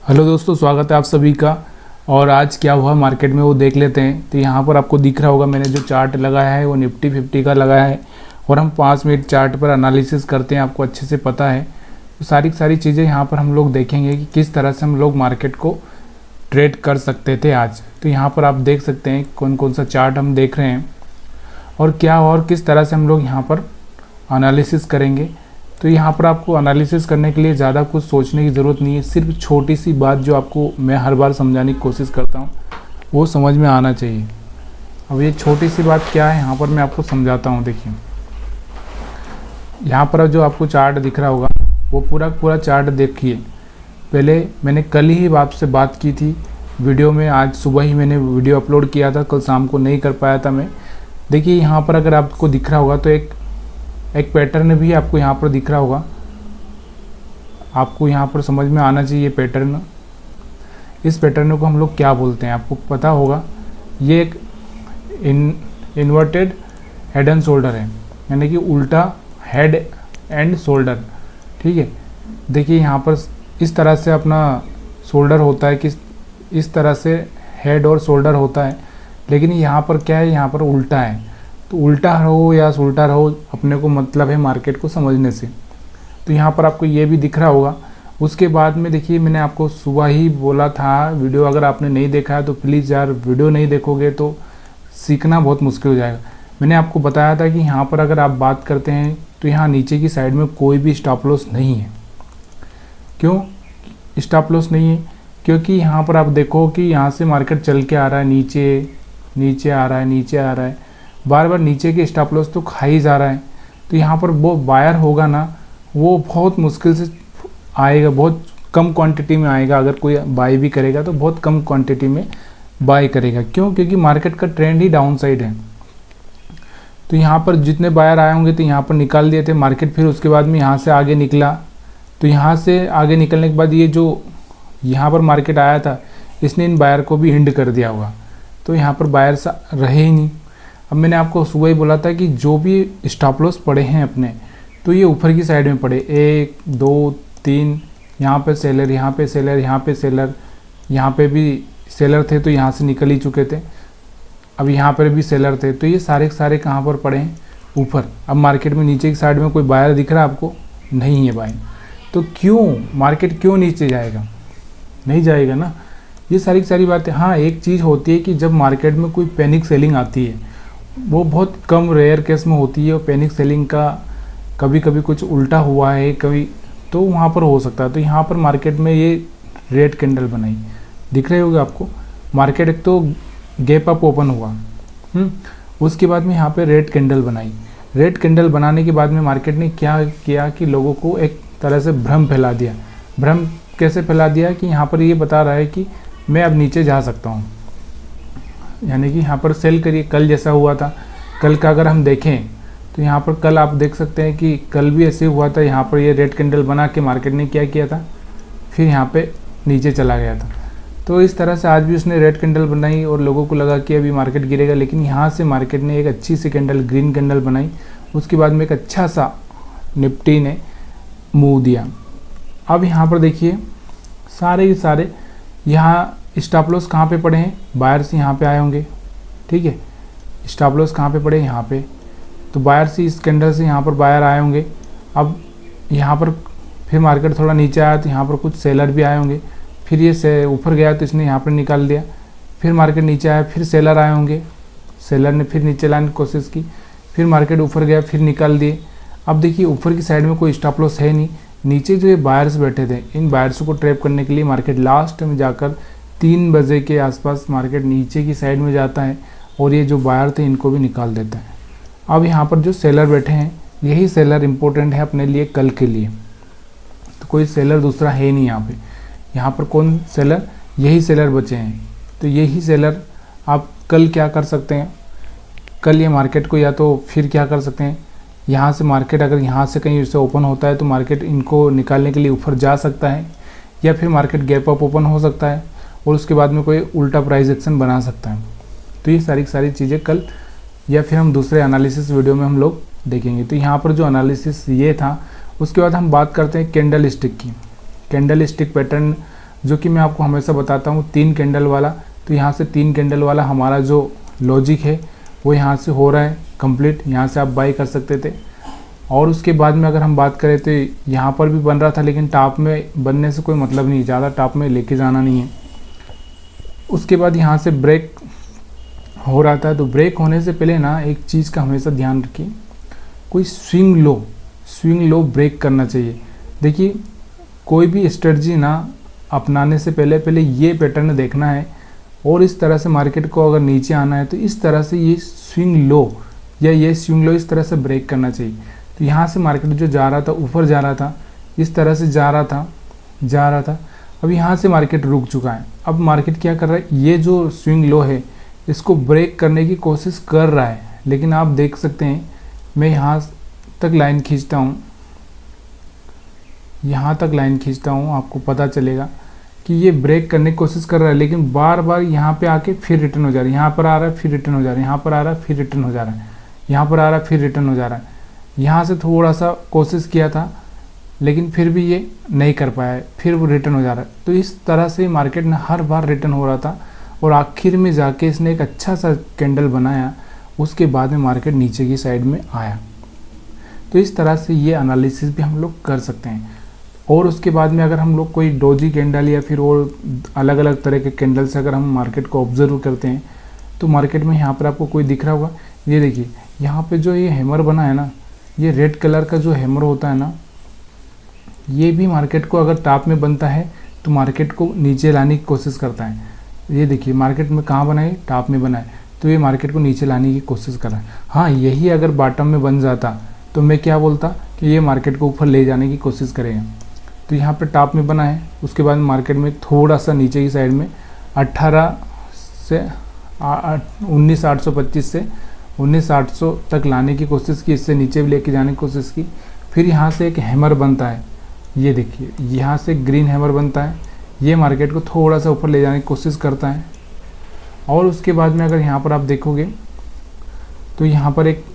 Hello दोस्तों, स्वागत है आप सभी का। और आज क्या हुआ मार्केट में वो देख लेते हैं। तो यहाँ पर आपको दिख रहा होगा मैंने जो चार्ट लगाया है वो निफ्टी 50 का लगाया है और हम 5 मिनट चार्ट पर एनालिसिस करते हैं, आपको अच्छे से पता है। तो सारी चीज़ें यहाँ पर हम लोग देखेंगे कि किस तरह से हम लोग मार्केट को ट्रेड कर सकते थे आज। तो यहाँ पर आप देख सकते हैं कौन कौन सा चार्ट हम देख रहे हैं और क्या और किस तरह से हम लोग यहाँ पर एनालिसिस करेंगे। तो यहाँ पर आपको एनालिसिस करने के लिए ज़्यादा कुछ सोचने की ज़रूरत नहीं है, सिर्फ छोटी सी बात जो आपको मैं हर बार समझाने की कोशिश करता हूँ वो समझ में आना चाहिए। अब ये छोटी सी बात क्या है यहाँ पर मैं आपको समझाता हूँ। देखिए यहाँ पर जो आपको चार्ट दिख रहा होगा वो पूरा चार्ट देखिए। पहले मैंने कल ही आपसे बात की थी वीडियो में, आज सुबह ही मैंने वीडियो अपलोड किया था, कल शाम को नहीं कर पाया था मैं। देखिए यहाँ पर अगर आपको दिख रहा होगा तो एक पैटर्न भी आपको यहाँ पर दिख रहा होगा, आपको यहाँ पर समझ में आना चाहिए पैटर्न। इस पैटर्न को हम लोग क्या बोलते हैं आपको पता होगा। ये एक इन्वर्टेड हेड एंड शोल्डर है, यानी कि उल्टा हेड एंड शोल्डर। ठीक है, देखिए यहाँ पर इस तरह से अपना शोल्डर होता है कि इस तरह से हेड और शोल्डर होता है, लेकिन यहाँ पर क्या है, यहाँ पर उल्टा है। तो उल्टा रहो या उल्टा रहो अपने को मतलब है मार्केट को समझने से। तो यहाँ पर आपको ये भी दिख रहा होगा। उसके बाद में देखिए मैंने आपको सुबह ही बोला था वीडियो, अगर आपने नहीं देखा है तो प्लीज़ यार वीडियो नहीं देखोगे तो सीखना बहुत मुश्किल हो जाएगा। मैंने आपको बताया था कि यहाँ पर अगर आप बात करते हैं तो यहाँ नीचे की साइड में कोई भी स्टॉप लॉस नहीं है। क्यों स्टॉप लॉस नहीं है? क्योंकि यहाँ पर आप देखो कि यहाँ से मार्केट चल के आ रहा है, नीचे आ रहा है, नीचे आ रहा है, बार बार नीचे के स्टॉप लॉस तो खा ही जा रहा है। तो यहाँ पर वो बायर होगा ना, वो बहुत मुश्किल से आएगा, बहुत कम क्वांटिटी में आएगा। अगर कोई बाय भी करेगा तो बहुत कम क्वांटिटी में बाय करेगा। क्यों? क्योंकि मार्केट का ट्रेंड ही डाउन साइड है। तो यहाँ पर जितने बायर आए होंगे तो यहाँ पर निकाल दिए थे मार्केट, फिर उसके बाद में यहाँ से आगे निकला। तो यहाँ से आगे निकलने के बाद ये जो यहाँ पर मार्केट आया था इसने इन बायर को भी हिंड कर दिया होगा। तो यहाँ पर बायर रहे ही नहीं। अब मैंने आपको सुबह ही बोला था कि जो भी स्टॉप लॉस पड़े हैं अपने, तो ये ऊपर की साइड में पड़े, 1 2 3, यहाँ पे सेलर, यहाँ पे सेलर, यहाँ पे सेलर, यहाँ पे भी सेलर थे तो यहाँ से निकल ही चुके थे। अब यहाँ पर भी सेलर थे, तो ये सारे के सारे कहाँ पर पड़े हैं? ऊपर। अब मार्केट में नीचे की साइड में कोई बायर दिख रहा है आपको? नहीं है बाय। तो क्यों मार्केट क्यों नीचे जाएगा? नहीं जाएगा ना। ये सारी की सारी बातें। हाँ, एक चीज़ होती है कि जब मार्केट में कोई पैनिक सेलिंग आती है, वो बहुत कम रेयर केस में होती है। और पैनिक सेलिंग का कभी कभी कुछ उल्टा हुआ है कभी, तो वहाँ पर हो सकता है। तो यहाँ पर मार्केट में ये रेड कैंडल बनाई, दिख रहे होगे आपको। मार्केट एक तो गैप अप ओपन हुआ, उसके बाद में यहाँ पे रेड कैंडल बनाई। रेड कैंडल बनाने के बाद में मार्केट ने क्या किया कि लोगों को एक तरह से भ्रम फैला दिया। भ्रम कैसे फैला दिया कि यहाँ पर ये बता रहा है कि मैं अब नीचे जा सकता हूँ, यानी कि यहाँ पर सेल करिए। कल जैसा हुआ था, कल का अगर हम देखें तो यहाँ पर कल आप देख सकते हैं कि कल भी ऐसे हुआ था। यहाँ पर ये रेड कैंडल बना के मार्केट ने क्या किया था, फिर यहाँ पे नीचे चला गया था। तो इस तरह से आज भी उसने रेड कैंडल बनाई और लोगों को लगा कि अभी मार्केट गिरेगा, लेकिन यहाँ से मार्केट ने एक अच्छी सी कैंडल, ग्रीन कैंडल बनाई। उसके बाद में एक अच्छा सा निफ्टी ने मूव दिया। अब यहाँ पर देखिए सारे के सारे यहाँ स्टॉप लॉस कहाँ पे पड़े हैं? बायर्स यहाँ पे आए होंगे। ठीक है, स्टॉप लॉस कहाँ पे पड़े? यहाँ पे। तो बायर्स इस कैंडल से यहाँ पर बायर आए होंगे। अब यहाँ पर फिर मार्केट थोड़ा नीचे आया तो यहाँ पर कुछ सेलर भी आए होंगे। फिर ये से ऊपर गया तो इसने यहाँ पर निकाल दिया। फिर मार्केट नीचे आया, फिर सेलर आए होंगे, सेलर ने फिर नीचे लाने की कोशिश की। फिर मार्केट ऊपर गया, फिर निकाल दिए। अब देखिए ऊपर की साइड में कोई स्टॉप लॉस है नहीं। नीचे जो ये बायर्स बैठे थे, इन बायर्स को ट्रैप करने के लिए मार्केट लास्ट में जाकर 3 बजे के आसपास मार्केट नीचे की साइड में जाता है और ये जो बायर थे इनको भी निकाल देता है। अब यहाँ पर जो सेलर बैठे हैं, यही सेलर इम्पोर्टेंट है अपने लिए कल के लिए। तो कोई सेलर दूसरा है नहीं यहाँ पे। यहाँ पर कौन सेलर? यही सेलर बचे हैं। तो यही सेलर आप कल क्या कर सकते हैं? कल ये मार्केट को या तो फिर क्या कर सकते हैं, यहाँ से मार्केट अगर यहाँ से कहीं से ओपन होता है तो मार्केट इनको निकालने के लिए ऊपर जा सकता है, या फिर मार्केट गैप अप ओपन हो सकता है और उसके बाद में कोई उल्टा प्राइस एक्शन बना सकता है। तो ये सारी चीज़ें कल या फिर हम दूसरे एनालिसिस वीडियो में हम लोग देखेंगे। तो यहाँ पर जो एनालिसिस ये था, उसके बाद हम बात करते हैं कैंडल स्टिक की। कैंडल स्टिक पैटर्न जो कि मैं आपको हमेशा बताता हूँ 3 कैंडल वाला। तो यहाँ से 3 कैंडल वाला हमारा जो लॉजिक है वो यहाँ से हो रहा है कंप्लीट, यहाँ से आप बाई कर सकते थे। और उसके बाद में अगर हम बात करें तो यहाँ पर भी बन रहा था, लेकिन टॉप में बनने से कोई मतलब नहीं, ज़्यादा टॉप में लेके जाना नहीं है। उसके बाद यहाँ से ब्रेक हो रहा था। तो ब्रेक होने से पहले ना एक चीज़ का हमेशा ध्यान रखिए, कोई स्विंग लो ब्रेक करना चाहिए। देखिए कोई भी स्ट्रेटजी ना अपनाने से पहले ये पैटर्न देखना है, और इस तरह से मार्केट को अगर नीचे आना है तो इस तरह से ये स्विंग लो इस तरह से ब्रेक करना चाहिए। तो यहाँ से मार्केट जो जा रहा था ऊपर जा रहा था, इस तरह से जा रहा था। अब यहाँ से मार्केट रुक चुका है। अब मार्केट क्या कर रहा है, ये जो स्विंग लो है इसको ब्रेक करने की कोशिश कर रहा है, लेकिन आप देख सकते हैं मैं यहाँ तक लाइन खींचता हूँ, आपको पता चलेगा कि ये ब्रेक करने की कोशिश कर रहा है, लेकिन बार बार यहाँ पे आके फिर रिटर्न हो जा रहा है। यहाँ पर आ रहा है फिर रिटर्न हो जा रहा है, यहाँ पर आ रहा है फिर रिटर्न हो जा रहा है, यहाँ पर आ रहा है फिर रिटर्न हो जा रहा है। यहाँ से थोड़ा सा कोशिश किया था, लेकिन फिर भी ये नहीं कर पाया है, फिर वो रिटर्न हो जा रहा है। तो इस तरह से मार्केट में हर बार रिटर्न हो रहा था, और आखिर में जाके इसने एक अच्छा सा कैंडल बनाया, उसके बाद में मार्केट नीचे की साइड में आया। तो इस तरह से ये एनालिसिस भी हम लोग कर सकते हैं। और उसके बाद में अगर हम लोग कोई डोजी कैंडल या फिर और अलग अलग तरह के कैंडल से अगर हम मार्केट को ऑब्जर्व करते हैं, तो मार्केट में यहाँ पर आपको कोई दिख रहा होगा, ये देखिए यहाँ पे जो ये हैमर बना है ना, ये रेड कलर का जो हैमर होता है ना, ये भी मार्केट को अगर टॉप में बनता है तो मार्केट को नीचे लाने की कोशिश करता है। ये देखिए मार्केट में कहाँ बना है, टॉप में बना है, तो ये मार्केट को नीचे लाने की कोशिश कर रहा है। हाँ, यही अगर बॉटम में बन जाता तो मैं क्या बोलता कि ये मार्केट को ऊपर ले जाने की कोशिश करेगा। तो यहाँ पे टॉप में बना है, उसके बाद मार्केट में थोड़ा सा नीचे की साइड में 18 से 19,825 से 19,800 तक लाने की कोशिश की, इससे नीचे भी लेके जाने की कोशिश की। फिर यहाँ से एक हैमर बनता है, ये देखिए यहाँ से ग्रीन हैमर बनता है, ये मार्केट को थोड़ा सा ऊपर ले जाने की कोशिश करता है। और उसके बाद में अगर यहाँ पर आप देखोगे तो यहाँ पर एक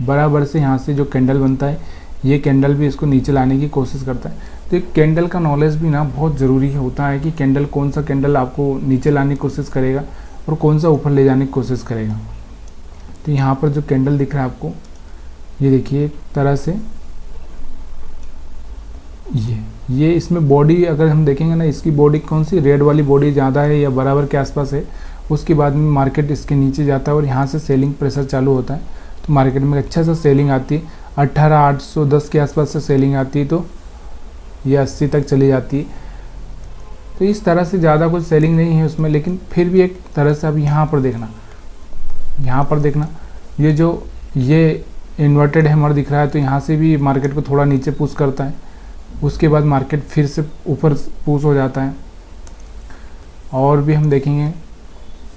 बराबर से यहाँ से जो कैंडल बनता है, ये कैंडल भी इसको नीचे लाने की कोशिश करता है। तो एक कैंडल का नॉलेज भी ना बहुत ज़रूरी होता है कि कैंडल कौन सा कैंडल आपको नीचे लाने की कोशिश करेगा और कौन सा ऊपर ले जाने की कोशिश करेगा। तो यहाँ पर जो कैंडल दिख रहा है आपको, ये देखिए एक तरह से ये इसमें बॉडी अगर हम देखेंगे ना, इसकी बॉडी कौन सी रेड वाली बॉडी ज़्यादा है या बराबर के आसपास है। उसके बाद में मार्केट इसके नीचे जाता है और यहाँ से सेलिंग प्रेशर चालू होता है, तो मार्केट में अच्छा सा सेलिंग आती है। 18,810 के आसपास से सेलिंग आती है, तो ये 80 तक चली जाती है। तो इस तरह से ज़्यादा कुछ सेलिंग नहीं है उसमें, लेकिन फिर भी एक तरह से अब यहाँ पर देखना ये इन्वर्टेड हैमर दिख रहा है, तो यहाँ से भी मार्केट को थोड़ा नीचे पुश करता है। उसके बाद मार्केट फिर से ऊपर पुश हो जाता है। और भी हम देखेंगे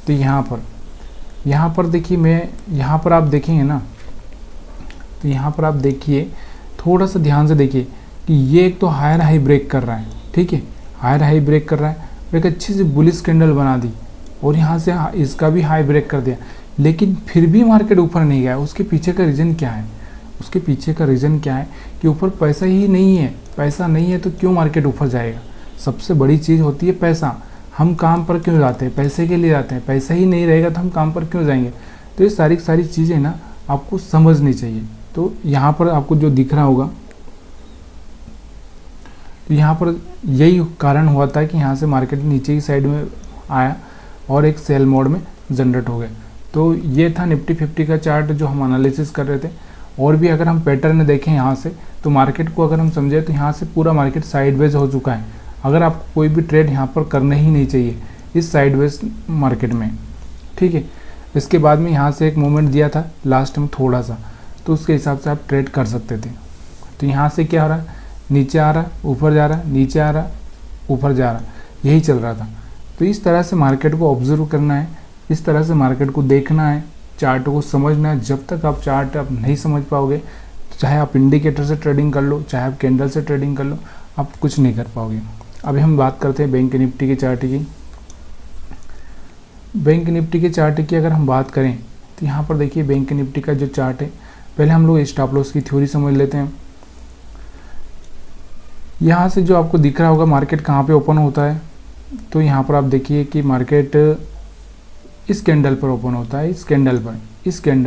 तो यहाँ पर देखिए यहाँ पर आप देखेंगे ना, तो यहाँ पर आप देखिए थोड़ा सा ध्यान से देखिए कि ये एक तो हायर हाई ब्रेक कर रहा है, ठीक है, हायर हाई ब्रेक कर रहा है, एक अच्छी सी बुलिश कैंडल बना दी और यहाँ से इसका भी हाई ब्रेक कर दिया, लेकिन फिर भी मार्केट ऊपर नहीं गया। उसके पीछे का रीज़न क्या है? उसके पीछे का रीज़न क्या है कि ऊपर पैसा ही नहीं है। पैसा नहीं है तो क्यों मार्केट ऊपर जाएगा? सबसे बड़ी चीज़ होती है पैसा। हम काम पर क्यों जाते हैं? पैसे के लिए जाते हैं। पैसा ही नहीं रहेगा तो हम काम पर क्यों जाएंगे? तो ये सारी चीज़ें ना आपको समझनी चाहिए। तो यहाँ पर आपको जो दिख रहा होगा, तो यहाँ पर यही कारण हुआ था कि यहाँ से मार्केट नीचे की साइड में आया और एक सेल मोड में जनरेट हो गया। तो ये था निफ्टी 50 का चार्ट जो हम एनालिसिस कर रहे थे। और भी अगर हम पैटर्न देखें यहाँ से, तो मार्केट को अगर हम समझें तो यहाँ से पूरा मार्केट साइडवेज हो चुका है। अगर आपको कोई भी ट्रेड यहाँ पर करना ही नहीं चाहिए इस साइडवेज मार्केट में, ठीक है। इसके बाद में यहाँ से एक मूवमेंट दिया था लास्ट में थोड़ा सा, तो उसके हिसाब से आप ट्रेड कर सकते थे। तो यहाँ से क्या हो रहा है, नीचे आ रहा है, ऊपर जा रहा है, नीचे आ रहा है, ऊपर जा रहा है, यही चल रहा था। तो इस तरह से मार्केट को ऑब्जर्व करना है, इस तरह से मार्केट को देखना है, चार्ट को समझना है। जब तक आप चार्ट आप नहीं समझ पाओगे, चाहे आप इंडिकेटर से ट्रेडिंग कर लो, चाहे आप कैंडल से ट्रेडिंग कर लो, आप कुछ नहीं कर पाओगे। अभी हम बात करते हैं बैंक निफ्टी के चार्ट की। बैंक निफ्टी के चार्ट की अगर हम बात करें तो यहाँ पर देखिए बैंक निफ्टी का जो चार्ट है, पहले हम लोग स्टॉप लॉस की थ्योरी समझ लेते हैं। यहाँ से जो आपको दिख रहा होगा मार्केट कहाँ पे ओपन होता है, तो यहाँ पर आप देखिए कि मार्केट इस कैंडल पर ओपन होता है, इस कैंडल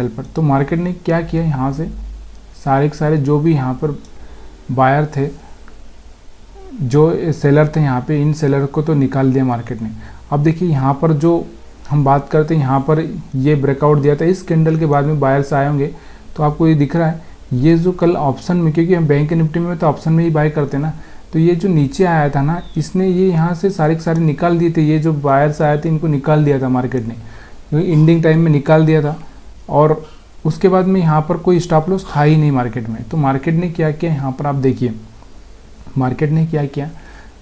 पर। तो मार्केट ने क्या किया, यहाँ से सारे के सारे जो भी यहाँ पर बायर थे, जो सेलर थे यहाँ पे, इन सेलर को तो निकाल दिया मार्केट ने। अब देखिए यहाँ पर जो हम बात करते हैं, यहाँ पर ये ब्रेकआउट दिया था, इस कैंडल के बाद में बायर्स आए होंगे। तो आपको ये दिख रहा है, ये जो कल ऑप्शन में, क्योंकि हम बैंक निफ्टी में तो ऑप्शन में ही बाय करते हैं ना, तो ये जो नीचे आया था ना, इसने ये यहाँ से सारे के सारे निकाल दिए थे। ये जो बायर्स आए थे इनको निकाल दिया था मार्केट ने, क्योंकि इंडिंग टाइम में निकाल दिया था। और उसके बाद में यहाँ पर कोई स्टॉप लॉस था ही नहीं मार्केट में। तो मार्केट ने क्या किया, यहाँ पर आप देखिए मार्केट ने क्या किया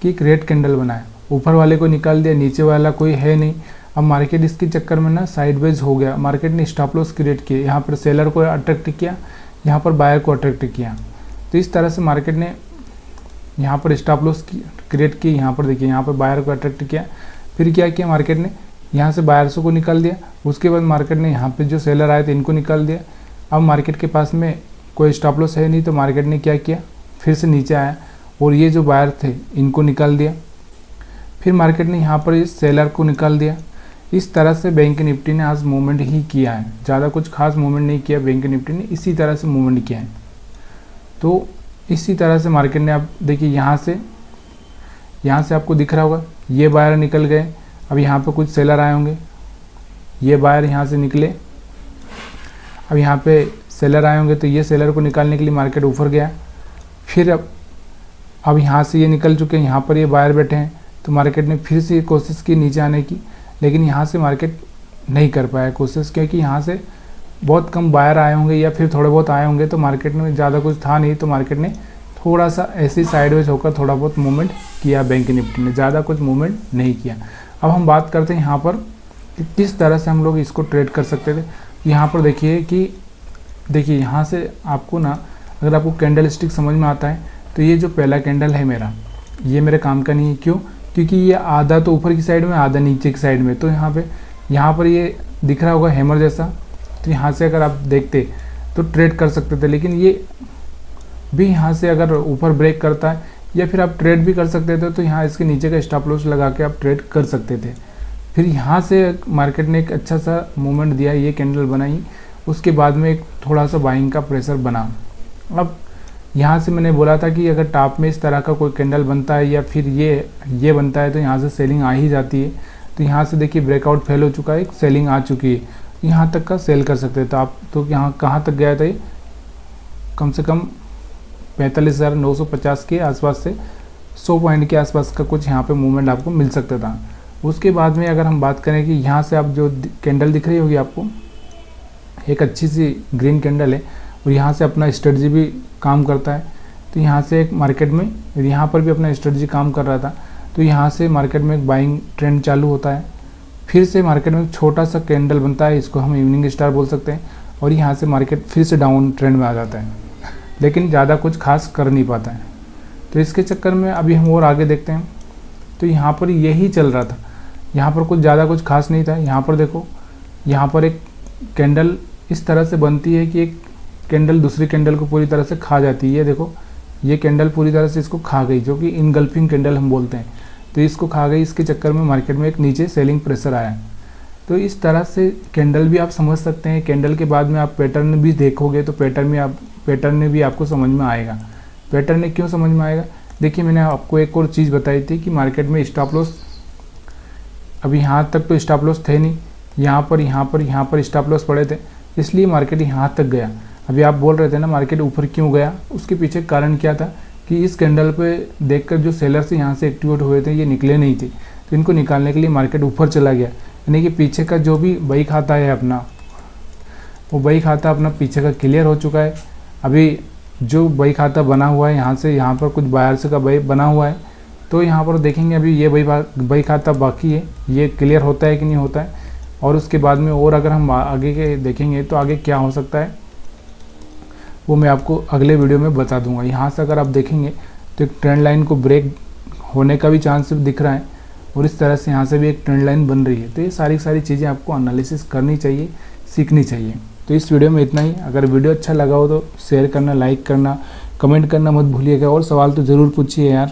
कि एक रेड कैंडल बनाया, ऊपर वाले को निकाल दिया, नीचे वाला कोई है नहीं। अब मार्केट इसके चक्कर में ना साइडवेज हो गया। मार्केट ने स्टॉप लॉस क्रिएट किए, यहाँ पर सेलर को अट्रैक्ट किया, यहाँ पर बायर को अट्रैक्ट किया। तो इस तरह से मार्केट ने यहाँ पर स्टॉप लॉस क्रिएट की, यहाँ पर देखिए यहाँ पर बायर को अट्रैक्ट किया। फिर क्या किया मार्केट ने, यहाँ से बायर्सों को निकाल दिया। उसके बाद मार्केट ने यहाँ पे जो सेलर आए थे इनको निकाल दिया। अब मार्केट के पास में कोई स्टॉप लॉस है नहीं, तो मार्केट ने क्या किया, फिर से नीचे आया और ये जो बायर थे इनको निकाल दिया। फिर मार्केट ने यहाँ पर इस सेलर को निकाल दिया। इस तरह से बैंक निफ्टी ने आज मूवमेंट ही किया है, ज़्यादा कुछ खास मूवमेंट नहीं किया बैंक निफ्टी ने, इसी तरह से मूवमेंट किया है। तो इसी तरह से मार्केट ने, आप देखिए यहाँ से आपको दिख रहा होगा ये बायर निकल गए। अब यहाँ पे कुछ सेलर आए होंगे, ये बायर यहाँ से निकले। अब यहाँ पे सेलर आए होंगे, तो ये सेलर को निकालने के लिए मार्केट ऊपर गया। फिर अब यहाँ से ये निकल चुके हैं, यहाँ पर ये बायर बैठे हैं। तो मार्केट ने फिर से कोशिश की नीचे आने की, लेकिन यहाँ से मार्केट नहीं कर पाया कोशिश, क्योंकि यहाँ से बहुत कम बायर आए होंगे या फिर थोड़े बहुत आए होंगे। तो मार्केट में ज़्यादा कुछ था नहीं, तो मार्केट ने थोड़ा सा ऐसे साइडवेज होकर थोड़ा बहुत मूवमेंट किया। बैंक निफ्टी ने ज़्यादा कुछ मूवमेंट नहीं किया। अब हम बात करते हैं यहाँ पर कि किस तरह से हम लोग इसको ट्रेड कर सकते थे। यहाँ पर देखिए यहाँ से आपको ना, अगर आपको कैंडल स्टिक समझ में आता है, तो ये जो पहला कैंडल है मेरा, ये मेरे काम का नहीं है। क्यों? क्योंकि ये आधा तो ऊपर की साइड में, आधा नीचे की साइड में। तो यहाँ पर ये दिख रहा होगा हैमर जैसा, तो यहाँ से अगर आप देखते तो ट्रेड कर सकते थे। लेकिन ये भी यहाँ से अगर ऊपर ब्रेक करता है, या फिर आप ट्रेड भी कर सकते थे, तो यहाँ इसके नीचे का स्टॉप लॉस लगा के आप ट्रेड कर सकते थे। फिर यहाँ से मार्केट ने एक अच्छा सा मूवमेंट दिया, ये कैंडल बनाई, उसके बाद में एक थोड़ा सा बाइंग का प्रेशर बना। अब यहाँ से मैंने बोला था कि अगर टॉप में इस तरह का कोई कैंडल बनता है या फिर ये बनता है, तो यहाँ से सेलिंग आ ही जाती है। तो यहाँ से देखिए ब्रेकआउट फेल हो चुका है, सेलिंग आ चुकी है, यहाँ तक का सेल कर सकते थे आप। तो यहाँ कहाँ तक गया था ये, कम से कम 45,950 के आसपास से 100 पॉइंट के आसपास का कुछ यहाँ पे मूवमेंट आपको मिल सकता था। उसके बाद में अगर हम बात करें कि यहाँ से आप जो कैंडल दिख रही होगी आपको, एक अच्छी सी ग्रीन कैंडल है, और यहाँ से अपना स्ट्रेटजी भी काम करता है। तो यहाँ से एक मार्केट में, यहाँ पर भी अपना स्ट्रेटजी काम कर रहा था, तो यहाँ से मार्केट में एक बाइंग ट्रेंड चालू होता है। फिर से मार्केट में एक छोटा सा कैंडल बनता है, इसको हम इवनिंग स्टार बोल सकते हैं, और यहाँ से मार्केट फिर से डाउन ट्रेंड में आ जाता है, लेकिन ज़्यादा कुछ खास कर नहीं पाता है। तो इसके चक्कर में अभी हम और आगे देखते हैं। तो यहाँ पर यही चल रहा था, यहाँ पर कुछ ज़्यादा कुछ खास नहीं था। यहाँ पर देखो, यहाँ पर एक कैंडल इस तरह से बनती है कि एक कैंडल दूसरी कैंडल को पूरी तरह से खा जाती है। ये देखो, ये कैंडल पूरी तरह से इसको खा गई, जो कि इनगल्फिंग कैंडल हम बोलते हैं। तो इसको खा गई, इसके चक्कर में मार्केट में एक नीचे सेलिंग प्रेशर आया। तो इस तरह से कैंडल भी आप समझ सकते हैं। कैंडल के बाद में आप पैटर्न भी देखोगे, तो पैटर्न में भी आपको समझ में आएगा। पैटर्न में क्यों समझ में आएगा, देखिए मैंने आपको एक और चीज़ बताई थी कि मार्केट में स्टॉप लॉस, अभी यहाँ तक तो स्टॉप लॉस थे नहीं, यहाँ पर स्टॉप लॉस पड़े थे, इसलिए मार्केट यहाँ तक गया। अभी आप बोल रहे थे ना मार्केट ऊपर क्यों गया, उसके पीछे कारण क्या था कि इस कैंडल पे देखकर जो सेलर्स यहाँ से एक्टिवेट हुए थे ये निकले नहीं थे, तो इनको निकालने के लिए मार्केट ऊपर चला गया। यानी कि पीछे का जो भी बही खाता है अपना, वो बही खाता अपना पीछे का क्लियर हो चुका है। अभी जो बही खाता बना हुआ है यहाँ से, यहाँ पर कुछ बायर्स का बही बना हुआ है, तो यहाँ पर देखेंगे अभी ये बही खाता बाकी है, ये क्लियर होता है कि नहीं होता है। और उसके बाद में और अगर हम आगे के देखेंगे तो आगे क्या हो सकता है वो मैं आपको अगले वीडियो में बता दूंगा। यहाँ से अगर आप देखेंगे तो एक ट्रेंड लाइन को ब्रेक होने का भी चांस दिख रहा है, और इस तरह से यहाँ से भी एक ट्रेंड लाइन बन रही है। तो ये सारी चीज़ें आपको एनालिसिस करनी चाहिए, सीखनी चाहिए। तो इस वीडियो में इतना ही। अगर वीडियो अच्छा लगा हो तो शेयर करना, लाइक करना, कमेंट करना मत भूलिएगा और सवाल तो ज़रूर पूछिए यार।